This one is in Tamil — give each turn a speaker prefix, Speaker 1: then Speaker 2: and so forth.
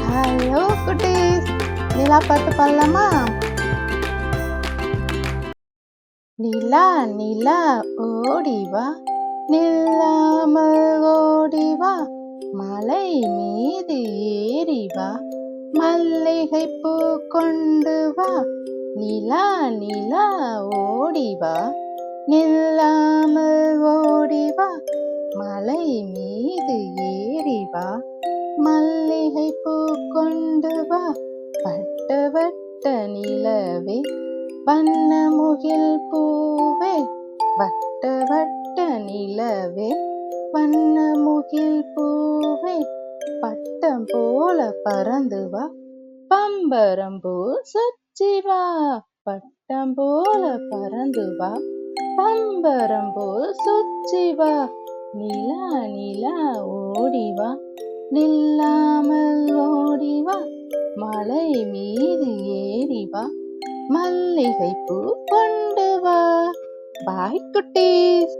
Speaker 1: ஹலோ குட்டீஸ், நிலா பாட்டு பாடலாமா? நிலா நிலா ஓடிவா, நில்லாமல் ஓடிவா, மலை மீது ஏறிவா, மல்லிகை பூ கொண்டு வா. நிலா நிலா ஓடிவா, நில்லாமல் ஓடிவா, மலை மீது ஏறிவா, மல்லிகை பூ கொண்டு வா. வட்ட வட்ட நிலவே, வண்ண முகில் பூவே, வட்ட வட்ட நிலவே, வண்ண முகில் பூவே, பட்டம் போல பறந்து வா, பம்பரம்பூ சுற்றி வா. பட்டம் போல பறந்து வா, பம்பரம்பூ சுற்றி வா. நிலா நிலா ஓடிவா, நில்லாமல் ஓடிவா, மலை மீது ஏறிவா, மல்லிகை பூ கொண்டு வா. பாய் குட்டீஸ்.